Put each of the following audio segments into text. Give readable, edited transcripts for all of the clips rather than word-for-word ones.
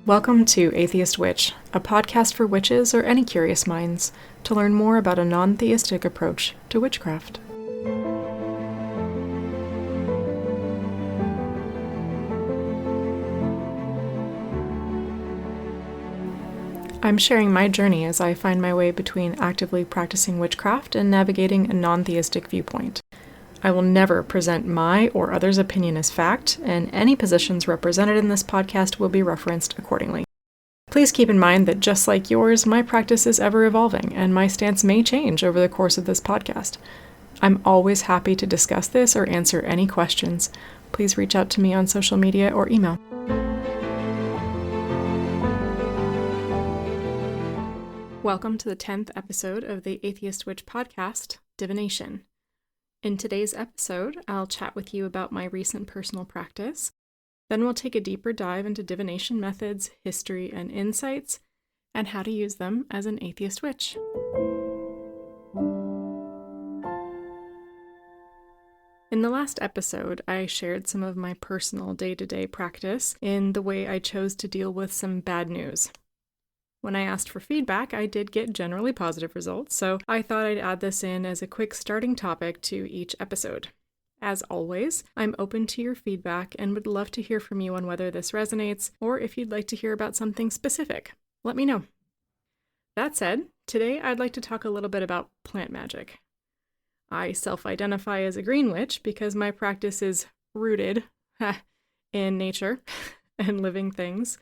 Welcome to Atheist Witch, a podcast for witches or any curious minds to learn more about a non-theistic approach to witchcraft. I'm sharing my journey as I find my way between actively practicing witchcraft and navigating a non-theistic viewpoint. I will never present my or others' opinion as fact, and any positions represented in this podcast will be referenced accordingly. Please keep in mind that just like yours, my practice is ever evolving, and my stance may change over the course of this podcast. I'm always happy to discuss this or answer any questions. Please reach out to me on social media or email. Welcome to the 10th episode of the Atheist Witch podcast, Divination. In today's episode, I'll chat with you about my recent personal practice. Then we'll take a deeper dive into divination methods, history, and insights, and how to use them as an atheist witch. In the last episode, I shared some of my personal day-to-day practice in the way I chose to deal with some bad news. When I asked for feedback, I did get generally positive results, so I thought I'd add this in as a quick starting topic to each episode. As always, I'm open to your feedback and would love to hear from you on whether this resonates or if you'd like to hear about something specific. Let me know. That said, today I'd like to talk a little bit about plant magic. I self-identify as a green witch because my practice is rooted in nature and living things.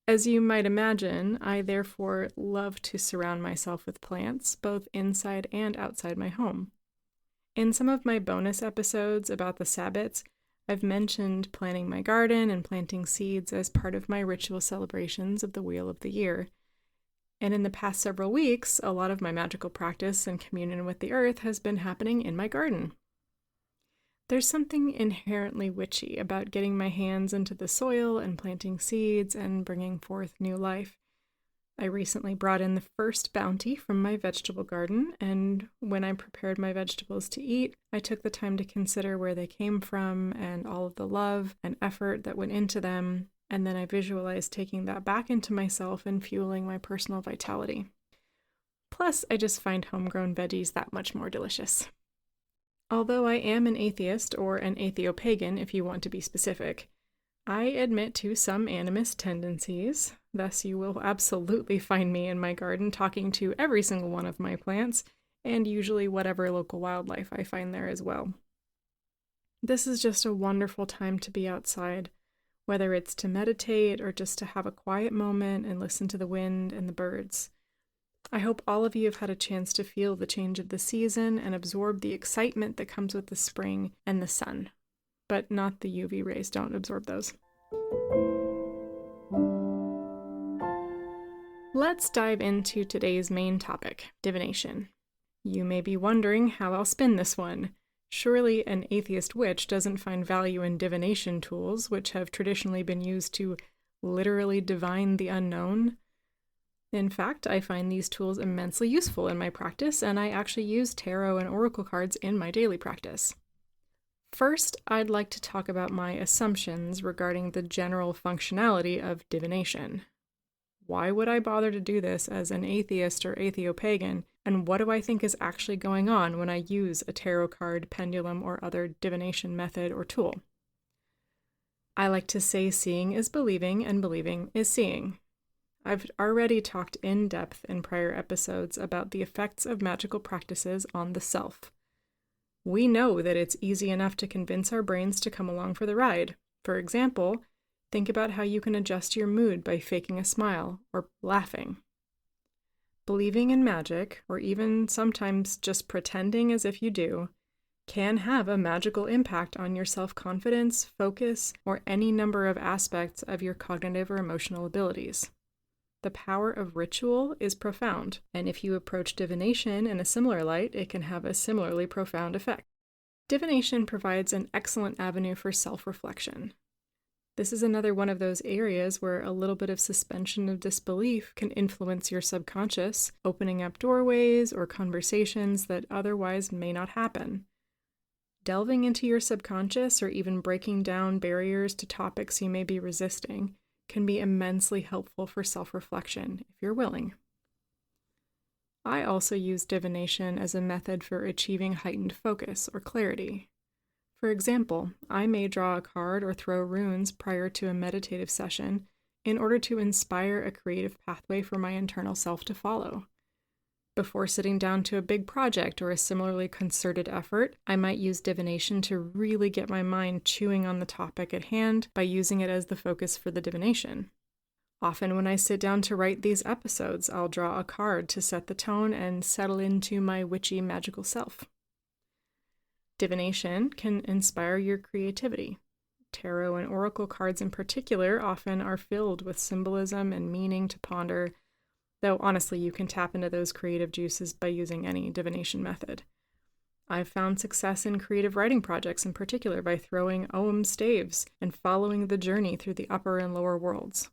As you might imagine, I therefore love to surround myself with plants, both inside and outside my home. In some of my bonus episodes about the Sabbats, I've mentioned planting my garden and planting seeds as part of my ritual celebrations of the Wheel of the Year. And in the past several weeks, a lot of my magical practice and communion with the earth has been happening in my garden. There's something inherently witchy about getting my hands into the soil and planting seeds and bringing forth new life. I recently brought in the first bounty from my vegetable garden, and when I prepared my vegetables to eat, I took the time to consider where they came from and all of the love and effort that went into them, and then I visualized taking that back into myself and fueling my personal vitality. Plus, I just find homegrown veggies that much more delicious. Although I am an atheist, or an atheopagan if you want to be specific, I admit to some animist tendencies, thus you will absolutely find me in my garden talking to every single one of my plants, and usually whatever local wildlife I find there as well. This is just a wonderful time to be outside, whether it's to meditate or just to have a quiet moment and listen to the wind and the birds. I hope all of you have had a chance to feel the change of the season and absorb the excitement that comes with the spring and the sun. But not the UV rays, don't absorb those. Let's dive into today's main topic, divination. You may be wondering how I'll spin this one. Surely an atheist witch doesn't find value in divination tools, which have traditionally been used to literally divine the unknown. In fact, I find these tools immensely useful in my practice, and I actually use tarot and oracle cards in my daily practice. First, I'd like to talk about my assumptions regarding the general functionality of divination. Why would I bother to do this as an atheist or atheopagan, and what do I think is actually going on when I use a tarot card, pendulum, or other divination method or tool? I like to say seeing is believing, and believing is seeing. I've already talked in depth in prior episodes about the effects of magical practices on the self. We know that it's easy enough to convince our brains to come along for the ride. For example, think about how you can adjust your mood by faking a smile or laughing. Believing in magic, or even sometimes just pretending as if you do, can have a magical impact on your self-confidence, focus, or any number of aspects of your cognitive or emotional abilities. The power of ritual is profound, and if you approach divination in a similar light, it can have a similarly profound effect. Divination provides an excellent avenue for self-reflection. This is another one of those areas where a little bit of suspension of disbelief can influence your subconscious, opening up doorways or conversations that otherwise may not happen. Delving into your subconscious or even breaking down barriers to topics you may be resisting can be immensely helpful for self-reflection if you're willing. I also use divination as a method for achieving heightened focus or clarity. For example, I may draw a card or throw runes prior to a meditative session in order to inspire a creative pathway for my internal self to follow. Before sitting down to a big project or a similarly concerted effort, I might use divination to really get my mind chewing on the topic at hand by using it as the focus for the divination. Often when I sit down to write these episodes, I'll draw a card to set the tone and settle into my witchy magical self. Divination can inspire your creativity. Tarot and oracle cards in particular often are filled with symbolism and meaning to ponder, though honestly you can tap into those creative juices by using any divination method. I've found success in creative writing projects in particular by throwing Ogham staves and following the journey through the upper and lower worlds.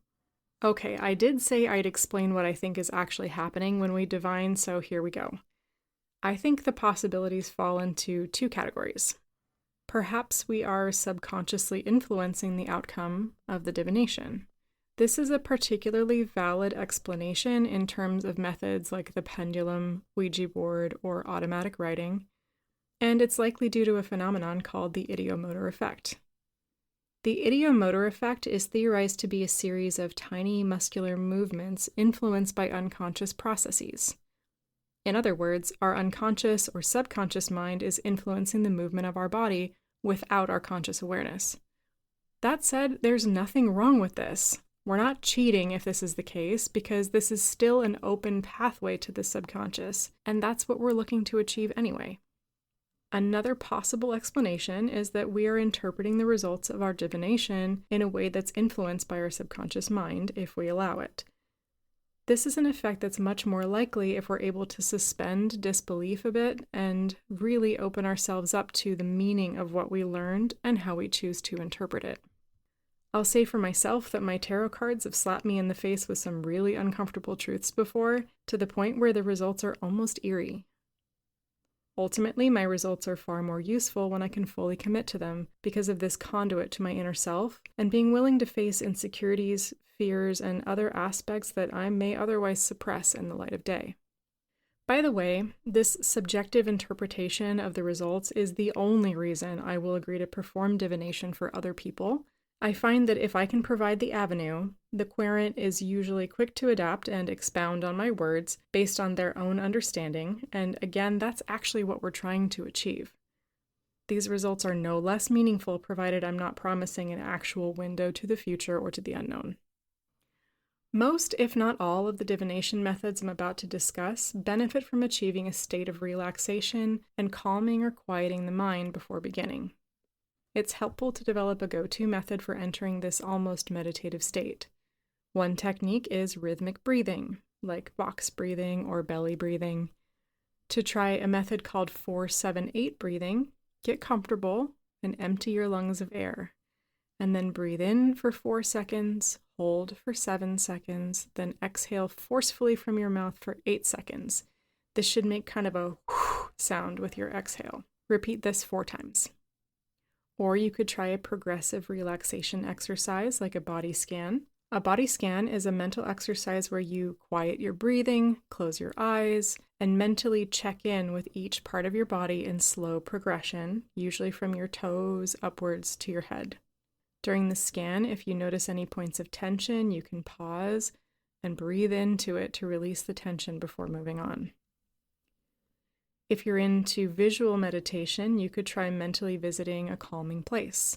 Okay, I did say I'd explain what I think is actually happening when we divine, so here we go. I think the possibilities fall into two categories. Perhaps we are subconsciously influencing the outcome of the divination. This is a particularly valid explanation in terms of methods like the pendulum, Ouija board, or automatic writing, and it's likely due to a phenomenon called the ideomotor effect. The ideomotor effect is theorized to be a series of tiny muscular movements influenced by unconscious processes. In other words, our unconscious or subconscious mind is influencing the movement of our body without our conscious awareness. That said, there's nothing wrong with this. We're not cheating if this is the case, because this is still an open pathway to the subconscious, and that's what we're looking to achieve anyway. Another possible explanation is that we are interpreting the results of our divination in a way that's influenced by our subconscious mind, if we allow it. This is an effect that's much more likely if we're able to suspend disbelief a bit and really open ourselves up to the meaning of what we learned and how we choose to interpret it. I'll say for myself that my tarot cards have slapped me in the face with some really uncomfortable truths before, to the point where the results are almost eerie. Ultimately, my results are far more useful when I can fully commit to them because of this conduit to my inner self and being willing to face insecurities, fears, and other aspects that I may otherwise suppress in the light of day. By the way, this subjective interpretation of the results is the only reason I will agree to perform divination for other people. I find that if I can provide the avenue, the querent is usually quick to adapt and expound on my words based on their own understanding, and again, that's actually what we're trying to achieve. These results are no less meaningful provided I'm not promising an actual window to the future or to the unknown. Most, if not all, of the divination methods I'm about to discuss benefit from achieving a state of relaxation and calming or quieting the mind before beginning. It's helpful to develop a go-to method for entering this almost meditative state. One technique is rhythmic breathing, like box breathing or belly breathing. To try a method called 4-7-8 breathing, get comfortable and empty your lungs of air, and then breathe in for 4 seconds, hold for 7 seconds, then exhale forcefully from your mouth for 8 seconds. This should make kind of a whoosh sound with your exhale. Repeat this 4 times. Or you could try a progressive relaxation exercise like a body scan. A body scan is a mental exercise where you quiet your breathing, close your eyes, and mentally check in with each part of your body in slow progression, usually from your toes upwards to your head. During the scan, if you notice any points of tension, you can pause and breathe into it to release the tension before moving on. If you're into visual meditation, you could try mentally visiting a calming place.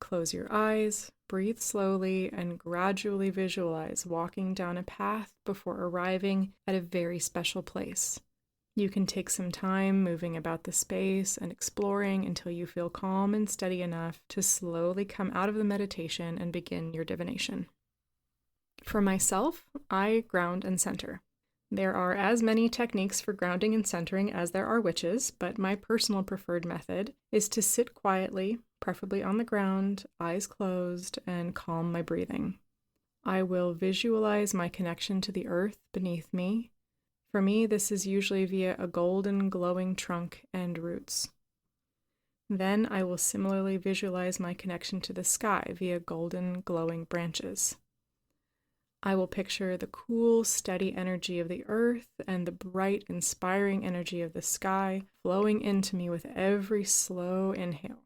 Close your eyes, breathe slowly, and gradually visualize walking down a path before arriving at a very special place. You can take some time moving about the space and exploring until you feel calm and steady enough to slowly come out of the meditation and begin your divination. For myself, I ground and center. There are as many techniques for grounding and centering as there are witches, but my personal preferred method is to sit quietly, preferably on the ground, eyes closed, and calm my breathing. I will visualize my connection to the earth beneath me. For me, this is usually via a golden glowing trunk and roots. Then I will similarly visualize my connection to the sky via golden glowing branches. I will picture the cool, steady energy of the earth and the bright, inspiring energy of the sky flowing into me with every slow inhale.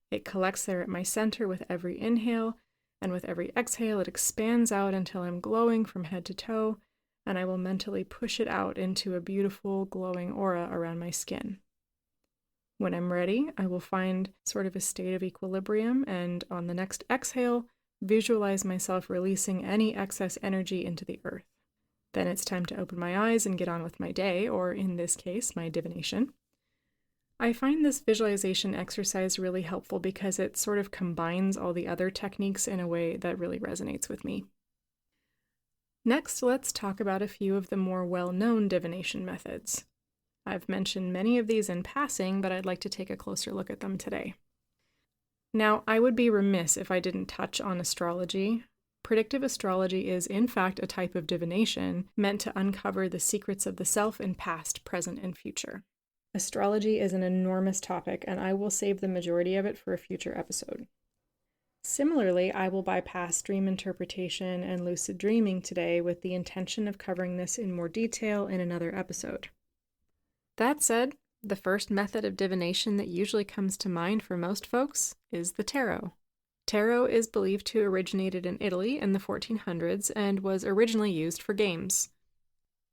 It collects there at my center with every inhale, and with every exhale, it expands out until I'm glowing from head to toe, and I will mentally push it out into a beautiful, glowing aura around my skin. When I'm ready, I will find sort of a state of equilibrium, and on the next exhale, visualize myself releasing any excess energy into the earth. Then it's time to open my eyes and get on with my day, or in this case, my divination. I find this visualization exercise really helpful because it sort of combines all the other techniques in a way that really resonates with me. Next, let's talk about a few of the more well-known divination methods. I've mentioned many of these in passing, but I'd like to take a closer look at them today. Now, I would be remiss if I didn't touch on astrology. Predictive astrology is, in fact, a type of divination meant to uncover the secrets of the self in past, present, and future. Astrology is an enormous topic, and I will save the majority of it for a future episode. Similarly, I will bypass dream interpretation and lucid dreaming today with the intention of covering this in more detail in another episode. That said, the first method of divination that usually comes to mind for most folks is the tarot. Tarot is believed to have originated in Italy in the 1400s and was originally used for games.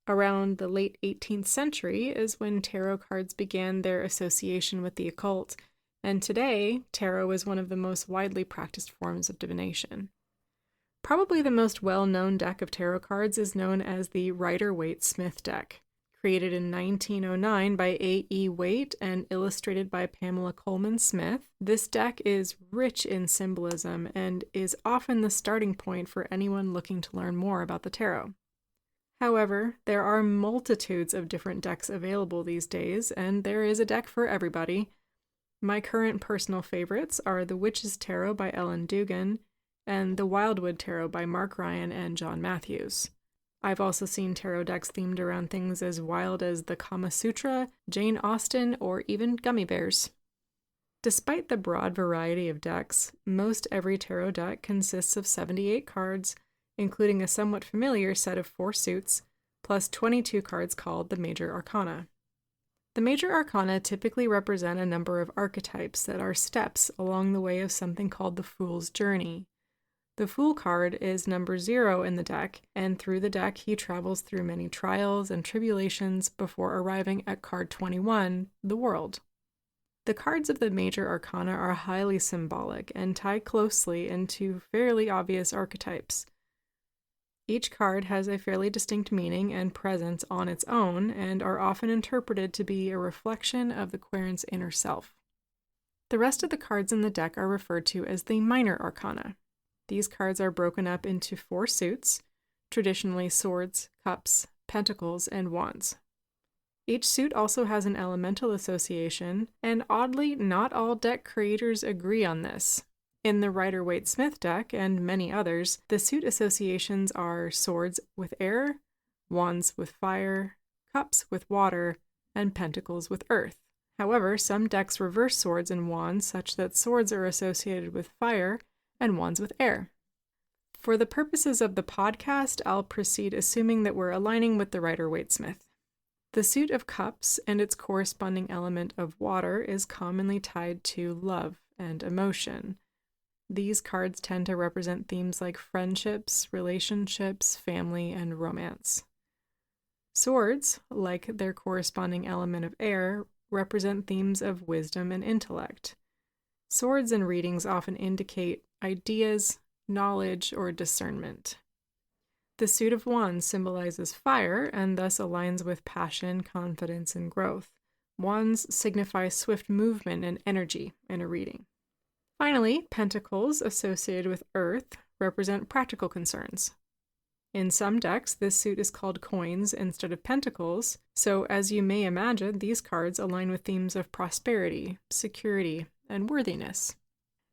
Around the late 18th century is when tarot cards began their association with the occult, and today, tarot is one of the most widely practiced forms of divination. Probably the most well-known deck of tarot cards is known as the Rider-Waite-Smith deck. Created in 1909 by A.E. Waite and illustrated by Pamela Coleman Smith, this deck is rich in symbolism and is often the starting point for anyone looking to learn more about the tarot. However, there are multitudes of different decks available these days, and there is a deck for everybody. My current personal favorites are the Witch's Tarot by Ellen Dugan and the Wildwood Tarot by Mark Ryan and John Matthews. I've also seen tarot decks themed around things as wild as the Kama Sutra, Jane Austen, or even gummy bears. Despite the broad variety of decks, most every tarot deck consists of 78 cards, including a somewhat familiar set of 4 suits, plus 22 cards called the Major Arcana. The Major Arcana typically represent a number of archetypes that are steps along the way of something called the Fool's Journey. The Fool card is number 0 in the deck, and through the deck he travels through many trials and tribulations before arriving at card 21, the World. The cards of the Major Arcana are highly symbolic and tie closely into fairly obvious archetypes. Each card has a fairly distinct meaning and presence on its own, and are often interpreted to be a reflection of the querent's inner self. The rest of the cards in the deck are referred to as the Minor Arcana. These cards are broken up into 4 suits, traditionally swords, cups, pentacles, and wands. Each suit also has an elemental association, and oddly, not all deck creators agree on this. In the Rider-Waite-Smith deck, and many others, the suit associations are swords with air, wands with fire, cups with water, and pentacles with earth. However, some decks reverse swords and wands such that swords are associated with fire and wands with air. For the purposes of the podcast, I'll proceed assuming that we're aligning with the Rider-Waite-Smith. The suit of cups and its corresponding element of water is commonly tied to love and emotion. These cards tend to represent themes like friendships, relationships, family, and romance. Swords, like their corresponding element of air, represent themes of wisdom and intellect. Swords in readings often indicate ideas, knowledge, or discernment. The suit of wands symbolizes fire and thus aligns with passion, confidence, and growth. Wands signify swift movement and energy in a reading. Finally, pentacles associated with earth represent practical concerns. In some decks, this suit is called coins instead of pentacles, so as you may imagine, these cards align with themes of prosperity, security, and worthiness.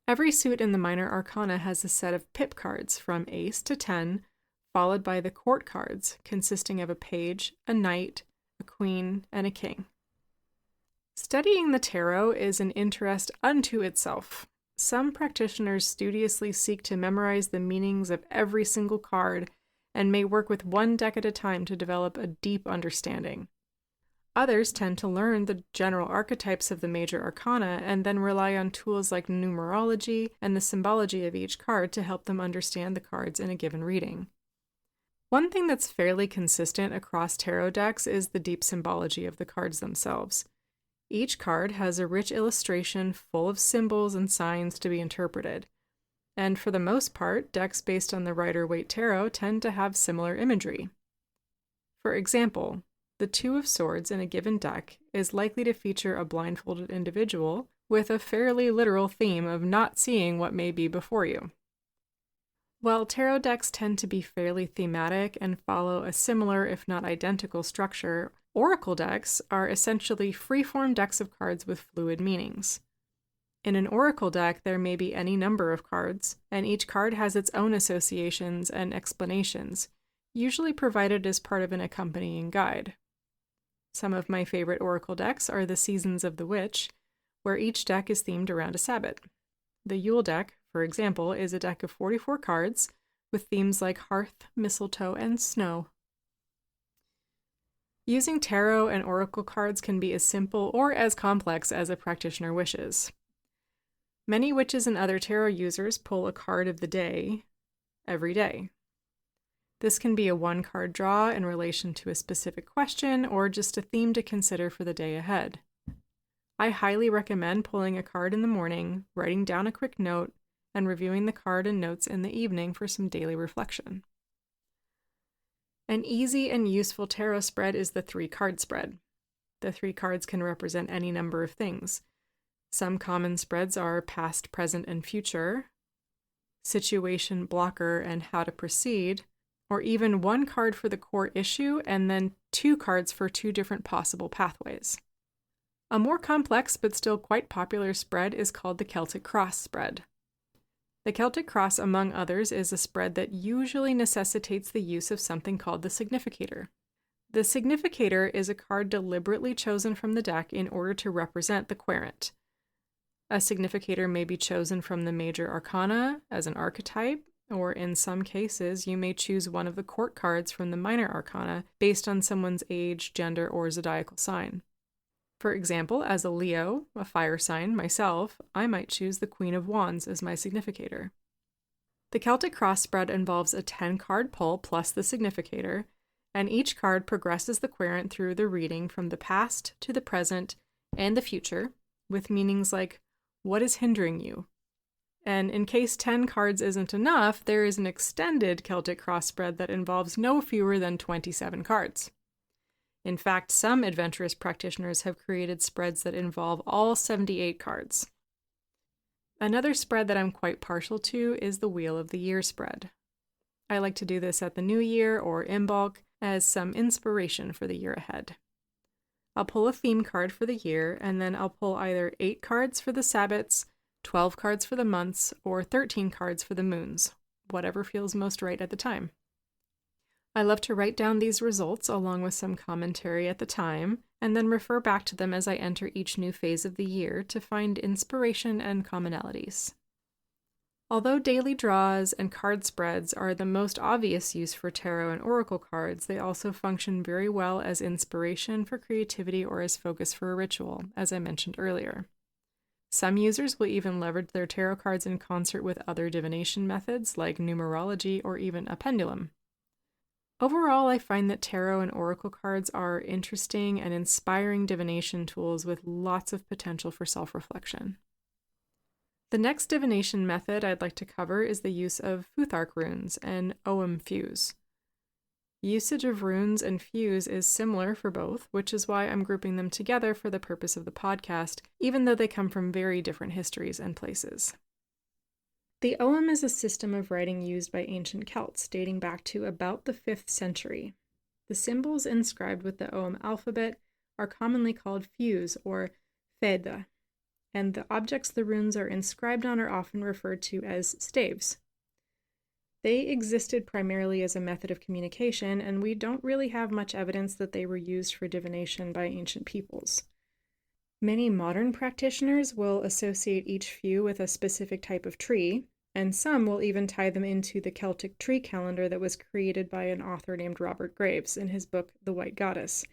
Every suit in the Minor Arcana has a set of pip cards from ace to 10, followed by the court cards, consisting of a page, a knight, a queen, and a king. Studying the tarot is an interest unto itself. Some practitioners studiously seek to memorize the meanings of every single card and may work with one deck at a time to develop a deep understanding. Others tend to learn the general archetypes of the major arcana and then rely on tools like numerology and the symbology of each card to help them understand the cards in a given reading. One thing that's fairly consistent across tarot decks is the deep symbology of the cards themselves. Each card has a rich illustration full of symbols and signs to be interpreted. And for the most part, decks based on the Rider-Waite Tarot tend to have similar imagery. For example, the Two of Swords in a given deck is likely to feature a blindfolded individual with a fairly literal theme of not seeing what may be before you. While tarot decks tend to be fairly thematic and follow a similar, if not identical, structure, oracle decks are essentially free-form decks of cards with fluid meanings. In an oracle deck, there may be any number of cards, and each card has its own associations and explanations, usually provided as part of an accompanying guide. Some of my favorite oracle decks are the Seasons of the Witch, where each deck is themed around a Sabbath. The Yule deck, for example, is a deck of 44 cards with themes like hearth, mistletoe, and snow. Using tarot and oracle cards can be as simple or as complex as a practitioner wishes. Many witches and other tarot users pull a card of the day every day. This can be a one-card draw in relation to a specific question or just a theme to consider for the day ahead. I highly recommend pulling a card in the morning, writing down a quick note, and reviewing the card and notes in the evening for some daily reflection. An easy and useful tarot spread is the 3-card spread. The 3 cards can represent any number of things. Some common spreads are past, present, and future, situation, blocker, and how to proceed, or even 1 card for the core issue and then 2 cards for 2 different possible pathways. A more complex but still quite popular spread is called the Celtic Cross spread. The Celtic Cross, among others, is a spread that usually necessitates the use of something called the significator. The significator is a card deliberately chosen from the deck in order to represent the querent. A significator may be chosen from the major arcana as an archetype, or in some cases, you may choose one of the court cards from the minor arcana based on someone's age, gender, or zodiacal sign. For example, as a Leo, a fire sign, myself, I might choose the Queen of Wands as my significator. The Celtic Cross spread involves a 10-card pull plus the significator, and each card progresses the querent through the reading from the past to the present and the future, with meanings like, what is hindering you? And in case 10 cards isn't enough, there is an extended Celtic Cross spread that involves no fewer than 27 cards. In fact, some adventurous practitioners have created spreads that involve all 78 cards. Another spread that I'm quite partial to is the Wheel of the Year spread. I like to do this at the new year or in bulk as some inspiration for the year ahead. I'll pull a theme card for the year, and then I'll pull either 8 cards for the Sabbats, 12 cards for the months, or 13 cards for the moons, whatever feels most right at the time. I love to write down these results along with some commentary at the time, and then refer back to them as I enter each new phase of the year to find inspiration and commonalities. Although daily draws and card spreads are the most obvious use for tarot and oracle cards, they also function very well as inspiration for creativity or as focus for a ritual, as I mentioned earlier. Some users will even leverage their tarot cards in concert with other divination methods like numerology or even a pendulum. Overall, I find that tarot and oracle cards are interesting and inspiring divination tools with lots of potential for self-reflection. The next divination method I'd like to cover is the use of Futhark runes and Ogham fuse. Usage of runes and fuse is similar for both, which is why I'm grouping them together for the purpose of the podcast, even though they come from very different histories and places. The Ogham is a system of writing used by ancient Celts, dating back to about the 5th century. The symbols inscribed with the Ogham alphabet are commonly called fuse or feda, and the objects the runes are inscribed on are often referred to as staves. They existed primarily as a method of communication, and we don't really have much evidence that they were used for divination by ancient peoples. Many modern practitioners will associate each few with a specific type of tree, and some will even tie them into the Celtic tree calendar that was created by an author named Robert Graves in his book, The White Goddess.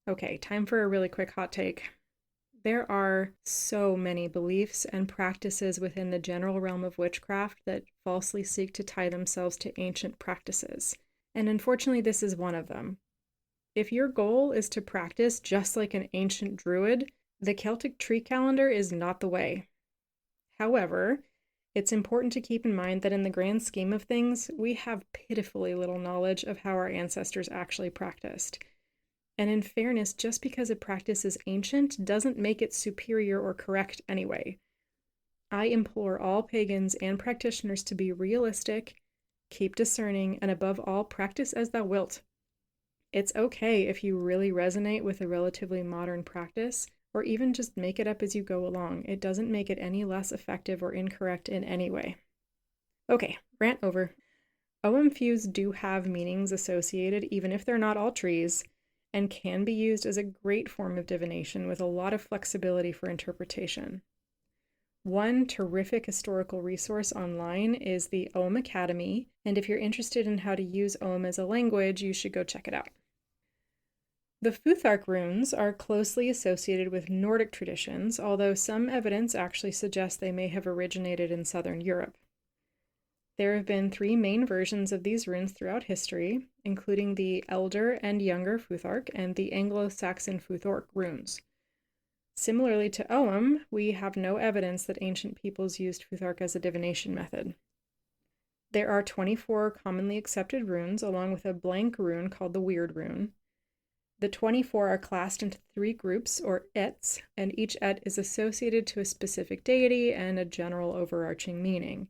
Okay, time for a really quick hot take. There are so many beliefs and practices within the general realm of witchcraft that falsely seek to tie themselves to ancient practices. And unfortunately, this is one of them. If your goal is to practice just like an ancient druid, the Celtic tree calendar is not the way. However, it's important to keep in mind that in the grand scheme of things, we have pitifully little knowledge of how our ancestors actually practiced. And in fairness, just because a practice is ancient doesn't make it superior or correct anyway. I implore all pagans and practitioners to be realistic, keep discerning, and above all, practice as thou wilt. It's okay if you really resonate with a relatively modern practice, or even just make it up as you go along. It doesn't make it any less effective or incorrect in any way. Okay, rant over. Ogham fuse do have meanings associated, even if they're not all trees, and can be used as a great form of divination with a lot of flexibility for interpretation. One terrific historical resource online is the Ogham Academy, and if you're interested in how to use Ogham as a language, you should go check it out. The Futhark runes are closely associated with Nordic traditions, although some evidence actually suggests they may have originated in southern Europe. There have been 3 main versions of these runes throughout history, including the Elder and Younger Futhark and the Anglo-Saxon Futhark runes. Similarly to Ogham, we have no evidence that ancient peoples used Futhark as a divination method. There are 24 commonly accepted runes, along with a blank rune called the Weird rune. The 24 are classed into 3 groups, or Ets, and each Et is associated to a specific deity and a general overarching meaning.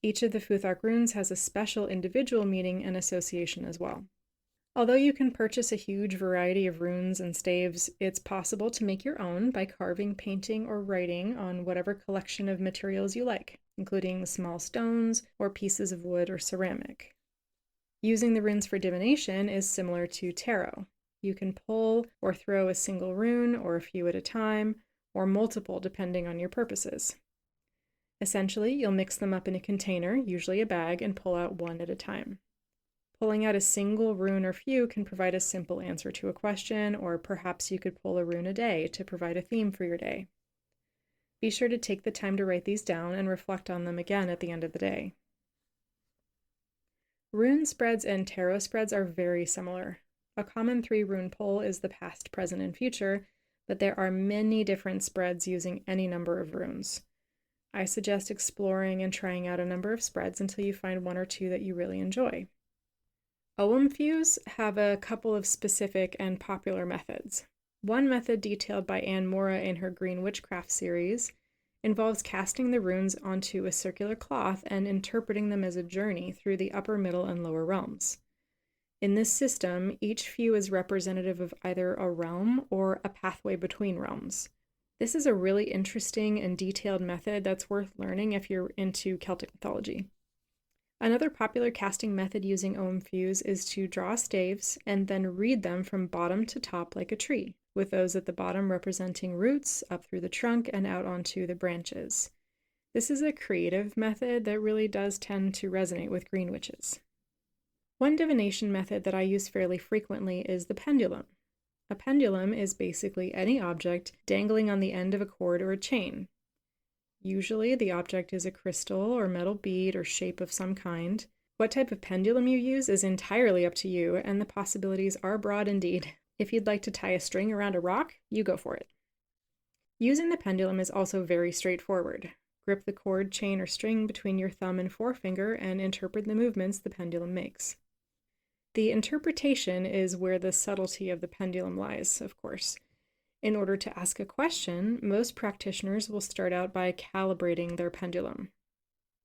Each of the Futhark runes has a special individual meaning and association as well. Although you can purchase a huge variety of runes and staves, it's possible to make your own by carving, painting, or writing on whatever collection of materials you like, including small stones or pieces of wood or ceramic. Using the runes for divination is similar to tarot. You can pull or throw a single rune, or a few at a time, or multiple depending on your purposes. Essentially, you'll mix them up in a container, usually a bag, and pull out one at a time. Pulling out a single rune or few can provide a simple answer to a question, or perhaps you could pull a rune a day to provide a theme for your day. Be sure to take the time to write these down and reflect on them again at the end of the day. Rune spreads and tarot spreads are very similar. A common 3-rune pull is the past, present, and future, but there are many different spreads using any number of runes. I suggest exploring and trying out a number of spreads until you find 1 or 2 that you really enjoy. Ogham fuse have a couple of specific and popular methods. One method detailed by Anne Mora in her Green Witchcraft series involves casting the runes onto a circular cloth and interpreting them as a journey through the upper, middle, and lower realms. In this system, each few is representative of either a realm or a pathway between realms. This is a really interesting and detailed method that's worth learning if you're into Celtic mythology. Another popular casting method using Ogham fuse is to draw staves and then read them from bottom to top like a tree, with those at the bottom representing roots up through the trunk and out onto the branches. This is a creative method that really does tend to resonate with green witches. One divination method that I use fairly frequently is the pendulum. A pendulum is basically any object dangling on the end of a cord or a chain. Usually the object is a crystal or metal bead or shape of some kind. What type of pendulum you use is entirely up to you, and the possibilities are broad indeed. If you'd like to tie a string around a rock, you go for it. Using the pendulum is also very straightforward. Grip the cord, chain, or string between your thumb and forefinger and interpret the movements the pendulum makes. The interpretation is where the subtlety of the pendulum lies, of course. In order to ask a question, most practitioners will start out by calibrating their pendulum.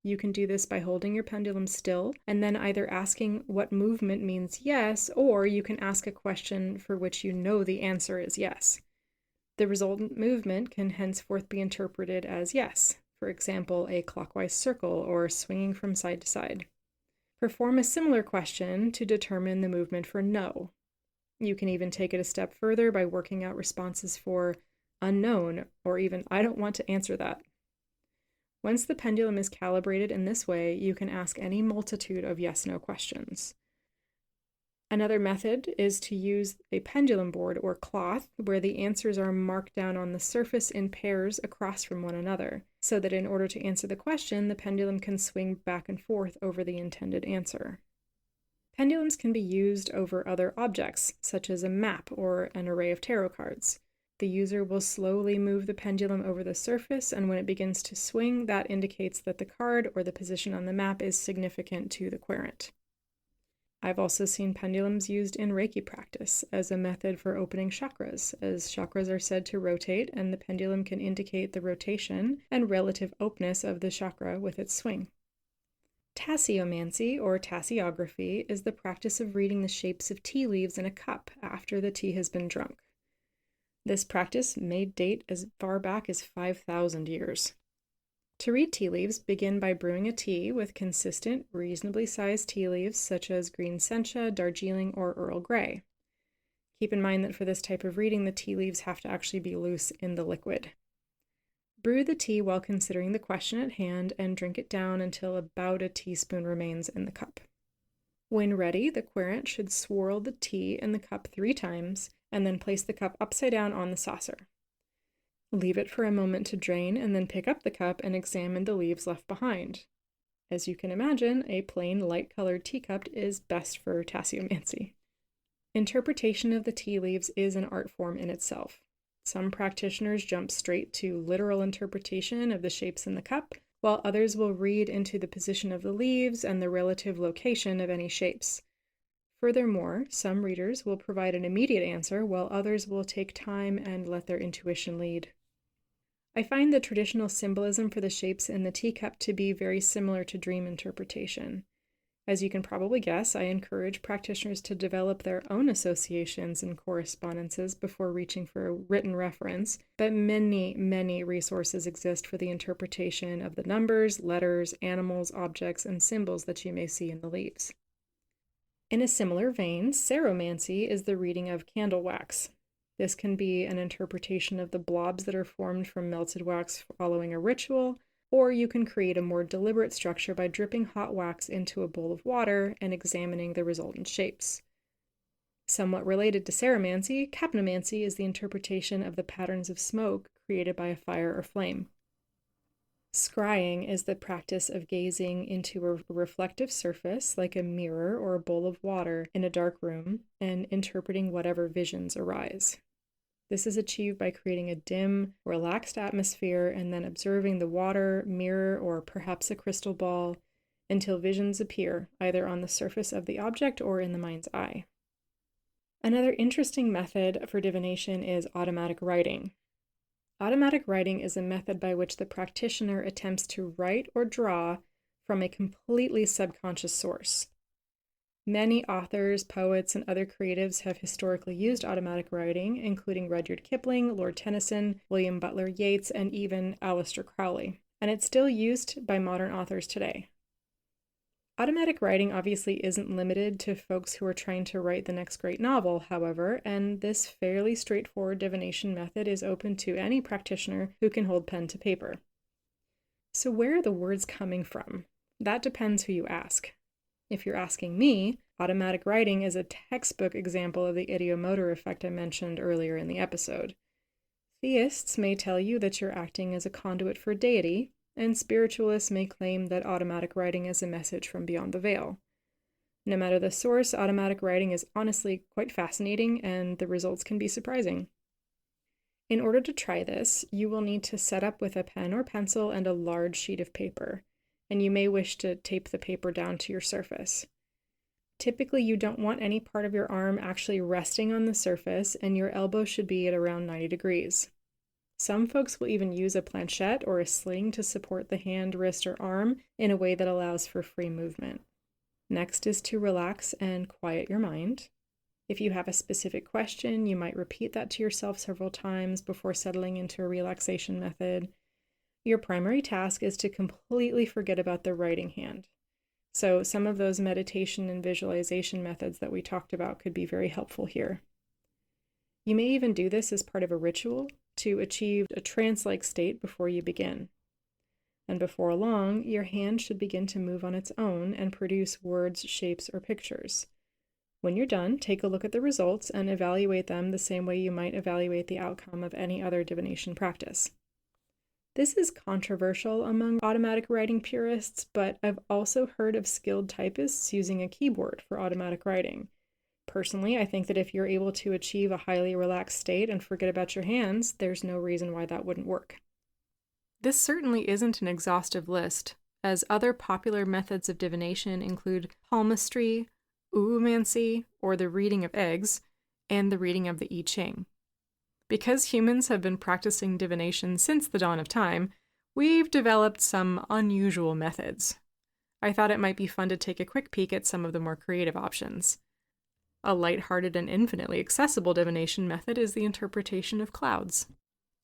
You can do this by holding your pendulum still and then either asking what movement means yes, or you can ask a question for which you know the answer is yes. The resultant movement can henceforth be interpreted as yes, for example, a clockwise circle or swinging from side to side. Perform a similar question to determine the movement for no. You can even take it a step further by working out responses for unknown, or even I don't want to answer that. Once the pendulum is calibrated in this way, you can ask any multitude of yes-no questions. Another method is to use a pendulum board or cloth where the answers are marked down on the surface in pairs across from one another, so that in order to answer the question, the pendulum can swing back and forth over the intended answer. Pendulums can be used over other objects, such as a map or an array of tarot cards. The user will slowly move the pendulum over the surface, and when it begins to swing, that indicates that the card or the position on the map is significant to the querent. I've also seen pendulums used in Reiki practice as a method for opening chakras, as chakras are said to rotate, and the pendulum can indicate the rotation and relative openness of the chakra with its swing. Tasseomancy, or tasseography, is the practice of reading the shapes of tea leaves in a cup after the tea has been drunk. This practice may date as far back as 5,000 years. To read tea leaves, begin by brewing a tea with consistent, reasonably sized tea leaves such as green sencha, Darjeeling, or Earl Grey. Keep in mind that for this type of reading, the tea leaves have to actually be loose in the liquid. Brew the tea while considering the question at hand and drink it down until about a teaspoon remains in the cup. When ready, the querent should swirl the tea in the cup 3 times and then place the cup upside down on the saucer. Leave it for a moment to drain and then pick up the cup and examine the leaves left behind. As you can imagine, a plain light-colored teacup is best for tasseomancy. Interpretation of the tea leaves is an art form in itself. Some practitioners jump straight to literal interpretation of the shapes in the cup, while others will read into the position of the leaves and the relative location of any shapes. Furthermore, some readers will provide an immediate answer, while others will take time and let their intuition lead. I find the traditional symbolism for the shapes in the teacup to be very similar to dream interpretation. As you can probably guess, I encourage practitioners to develop their own associations and correspondences before reaching for a written reference, but many resources exist for the interpretation of the numbers, letters, animals, objects, and symbols that you may see in the leaves. In a similar vein, tasseomancy is the reading of candle wax. This can be an interpretation of the blobs that are formed from melted wax following a ritual, or you can create a more deliberate structure by dripping hot wax into a bowl of water and examining the resultant shapes. Somewhat related to tasseomancy, capnomancy is the interpretation of the patterns of smoke created by a fire or flame. Scrying is the practice of gazing into a reflective surface, like a mirror or a bowl of water, in a dark room, and interpreting whatever visions arise. This is achieved by creating a dim, relaxed atmosphere and then observing the water, mirror, or perhaps a crystal ball until visions appear, either on the surface of the object or in the mind's eye. Another interesting method for divination is automatic writing. Automatic writing is a method by which the practitioner attempts to write or draw from a completely subconscious source. Many authors, poets, and other creatives have historically used automatic writing, including Rudyard Kipling, Lord Tennyson, William Butler Yeats, and even Aleister Crowley, and it's still used by modern authors today. Automatic writing obviously isn't limited to folks who are trying to write the next great novel, however, and this fairly straightforward divination method is open to any practitioner who can hold pen to paper. So where are the words coming from? That depends who you ask. If you're asking me, automatic writing is a textbook example of the ideomotor effect I mentioned earlier in the episode. Theists may tell you that you're acting as a conduit for deity, and spiritualists may claim that automatic writing is a message from beyond the veil. No matter the source, automatic writing is honestly quite fascinating, and the results can be surprising. In order to try this, you will need to set up with a pen or pencil and a large sheet of paper, and you may wish to tape the paper down to your surface. Typically, you don't want any part of your arm actually resting on the surface, and your elbow should be at around 90 degrees. Some folks will even use a planchette or a sling to support the hand, wrist, or arm in a way that allows for free movement. Next is to relax and quiet your mind. If you have a specific question, you might repeat that to yourself several times before settling into a relaxation method. Your primary task is to completely forget about the writing hand. So some of those meditation and visualization methods that we talked about could be very helpful here. You may even do this as part of a ritual to achieve a trance-like state before you begin. And before long, your hand should begin to move on its own and produce words, shapes, or pictures. When you're done, take a look at the results and evaluate them the same way you might evaluate the outcome of any other divination practice. This is controversial among automatic writing purists, but I've also heard of skilled typists using a keyboard for automatic writing. Personally, I think that if you're able to achieve a highly relaxed state and forget about your hands, there's no reason why that wouldn't work. This certainly isn't an exhaustive list, as other popular methods of divination include palmistry, oomancy, or the reading of eggs, and the reading of the I Ching. Because humans have been practicing divination since the dawn of time, we've developed some unusual methods. I thought it might be fun to take a quick peek at some of the more creative options. A lighthearted and infinitely accessible divination method is the interpretation of clouds.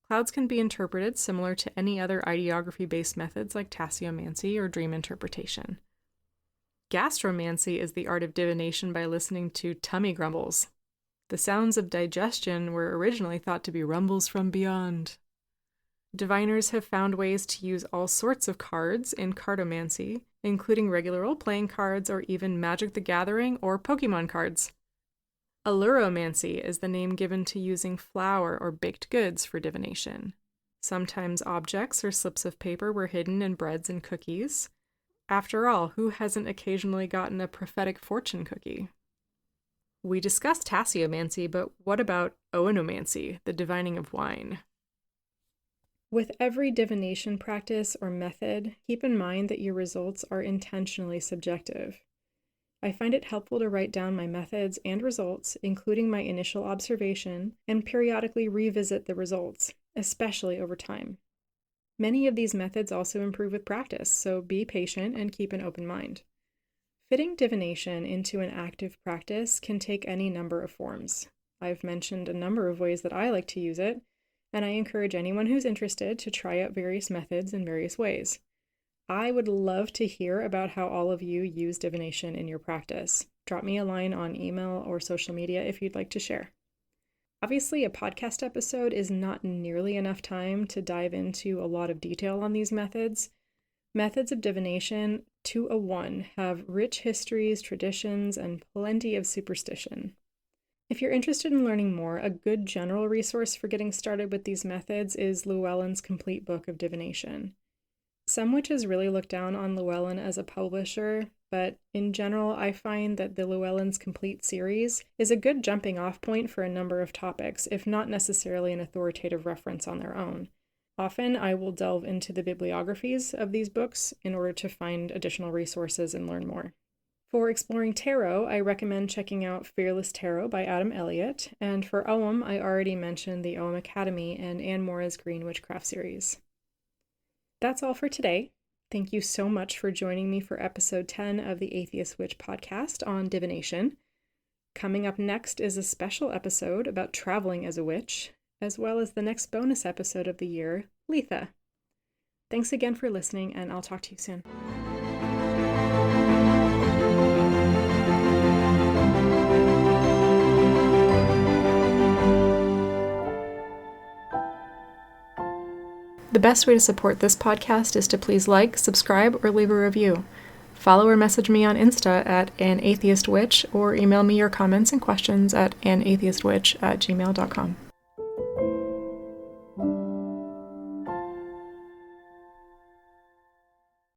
Clouds can be interpreted similar to any other ideography-based methods like tasseomancy or dream interpretation. Gastromancy is the art of divination by listening to tummy grumbles. The sounds of digestion were originally thought to be rumbles from beyond. Diviners have found ways to use all sorts of cards in cartomancy, including regular role-playing cards or even Magic the Gathering or Pokemon cards. Alluromancy is the name given to using flour or baked goods for divination. Sometimes objects or slips of paper were hidden in breads and cookies. After all, who hasn't occasionally gotten a prophetic fortune cookie? We discussed tasseomancy, but what about oghanomancy, the divining of wine? With every divination practice or method, keep in mind that your results are intentionally subjective. I find it helpful to write down my methods and results, including my initial observation, and periodically revisit the results, especially over time. Many of these methods also improve with practice, so be patient and keep an open mind. Fitting divination into an active practice can take any number of forms. I've mentioned a number of ways that I like to use it, and I encourage anyone who's interested to try out various methods in various ways. I would love to hear about how all of you use divination in your practice. Drop me a line on email or social media if you'd like to share. Obviously, a podcast episode is not nearly enough time to dive into a lot of detail on these methods. Methods of divination, to a one, have rich histories, traditions, and plenty of superstition. If you're interested in learning more, a good general resource for getting started with these methods is Llewellyn's Complete Book of Divination. Some witches really look down on Llewellyn as a publisher, but in general, I find that the Llewellyn's Complete series is a good jumping off point for a number of topics, if not necessarily an authoritative reference on their own. Often, I will delve into the bibliographies of these books in order to find additional resources and learn more. For exploring tarot, I recommend checking out Fearless Tarot by Adam Elliott, and for Ogham, I already mentioned the Ogham Academy and Anne Mora's Green Witchcraft series. That's all for today. Thank you so much for joining me for episode 10 of the Atheist Witch podcast on divination. Coming up next is a special episode about traveling as a witch, as well as the next bonus episode of the year, Letha. Thanks again for listening, and I'll talk to you soon. The best way to support this podcast is to please like, subscribe, or leave a review. Follow or message me on Insta at anatheistwitch or email me your comments and questions at anatheistwitch@gmail.com.